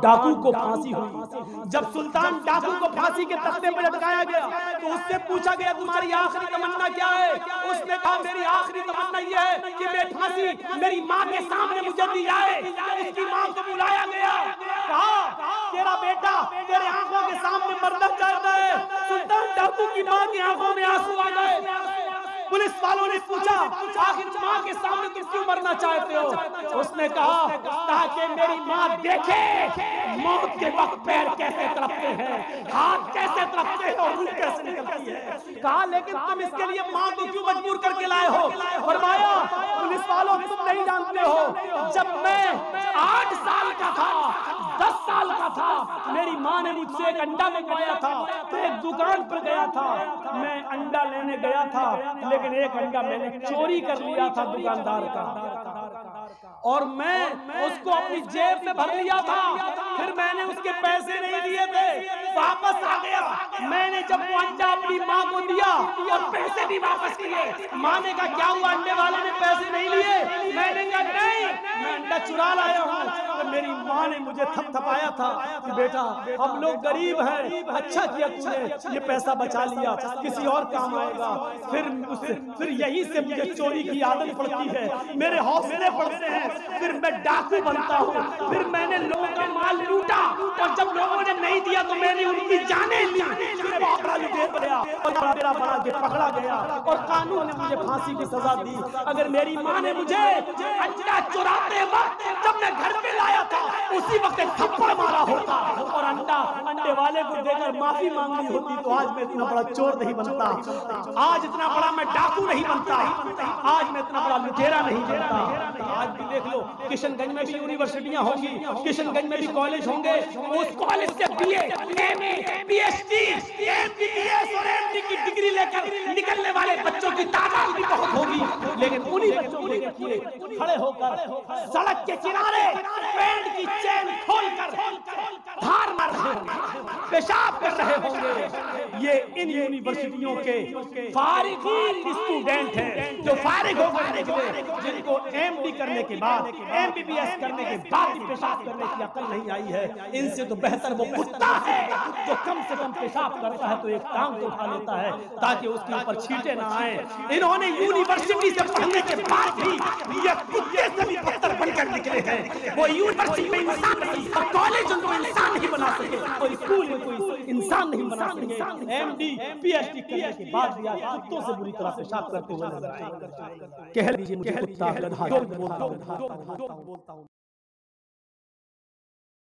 ڈاکو کو پھانسی ہوئی. جب سلطان ڈاکو کو پھانسی کے تختے پر لٹکایا گیا تو اس سے پوچھا گیا تمہاری آخری تمنا کیا ہے؟ اس نے کہا میری آخری تمنا یہ ہے کہ بے پھانسی میری ماں کے سامنے مجھے دی جائے. اس کی ماں کو بلایا گیا, کہا تیرا بیٹا تیرے آنکھوں کے سامنے مرنا چاہتا ہے. سلطان ڈاکو کی ماں کی آنکھوں میں آنسو آ گئے. پولیس والوں نے پوچھا آخر ماں کے سامنے تم کیوں مرنا چاہتے ہو؟ اس نے کہا تاکہ میری ماں دیکھے موت کے وقت پیر کیسے تڑپتے ہیں, ہاتھ کیسے تڑپتے ہیں اور روح کیسے نکلتی ہے. کہا لیکن تم اس کے لیے ماں کو کیوں مجبور کر کے لائے ہو؟ فرمایا پولیس والوں تم نہیں جانتے ہو, جب میں 8 سال کا تھا 10 سال کا تھا میری ماں نے مجھ سے ایک انڈا منگوایا تھا تو ایک دکان پر گیا تھا, میں انڈا لینے گیا تھا لیکن ایک انڈا میں نے چوری کر لیا تھا دکاندار کا اور میں اس کو اپنی جیب میں بھر لیا تھا. پھر میں نے اس کے پیسے نہیں دیے تھے, واپس آ گیا. میں نے جب وہ انڈا اپنی ماں کو دیا اور پیسے بھی واپس کیے, ماں نے کہا کیا ہوا انڈے والے نے پیسے نہیں لیے؟ میں نے کہا نہیں میں انڈا چرا لایا ہوں. تو میری ماں نے مجھے تھپ تھپایا تھا کہ بیٹا ہم لوگ غریب ہیں, اچھا کیا تم نے یہ پیسہ بچا لیا, کسی اور کام آئے گا. پھر یہی سے مجھے چوری کی عادت پڑتی ہے, میرے حوصلے پڑتے ہیں, پھر میں ڈاکو بنتا ہوں. پھر میں نے لوگوں کا مال لوٹا اور جب لوگوں نے نہیں دیا تو میں نے ان کی جانیں لی. پھر پکڑا گیا اور میرا بڑا پکڑا گیا اور قانون نے مجھے پھانسی کی سزا دی. اگر میری ماں نے مجھے انڈا چراتے وقت جب میں گھر پہ لایا تھا اسی وقت ایک تھپڑ مارا ہوتا اور انڈے والے کو دے کر معافی مانگنی ہوتی تو آج میں اتنا بڑا چور نہیں بنتا, آج اتنا بڑا میں ڈاکو نہیں بنتا, آج میں اتنا بڑا لٹیرا نہیں بنتا. آج بھی دیکھ لو کشن گنج میں بھی یونیورسٹیاں ہوں گی, کشن گنج میں بھی کالج ہوں گے, اس کالج سے B A M A P H D M B B S اور ایم ڈی کی ڈگری لے کر نکلنے والے بچوں کی تعداد بھی بہت ہوگی, لیکن انہی بچوں کے کھڑے ہو کر سڑک کے کنارے پینٹ کی چین کھول کر دھار مار رہے ہوں گے, پیشاب کر رہے ہوں گے. یہ ان یونیورسٹیوں کے فارغ اسٹوڈنٹ ہیں جو فارغ ہو کر نکلے, جن کو ایم ڈی کرنے کے بعد ایم بی بی ایس کرنے کے بعد پیشاب کرنے کی عقل نہیں آئی ہے. ان سے تو بہتر وہ کتا ہے جو کم سے کم پیشاب کرتا ہے تو ایک ٹانگ تو اٹھا لیتا ہے تاکہ اس کے اوپر چھینٹے نہ آئیں. انہوں نے یونیورسٹی سے پڑھنے کے بعد بھی یہ کتے سے بھی بدتر بن کر نکلے ہیں. وہ یونیورسٹی میں انسان نہیں اور کالج ان کو انسان نہیں بنا سکے اور اسکول ان کو انسان نہیں بنا سکے. M D P H D کرنے کے بعد بھی آج کتوں سے بری طرح پیشاب کرتے ہوئے نظر آئے. کہہ لیجیے مجھے کتا گدھا بولتا ہوں.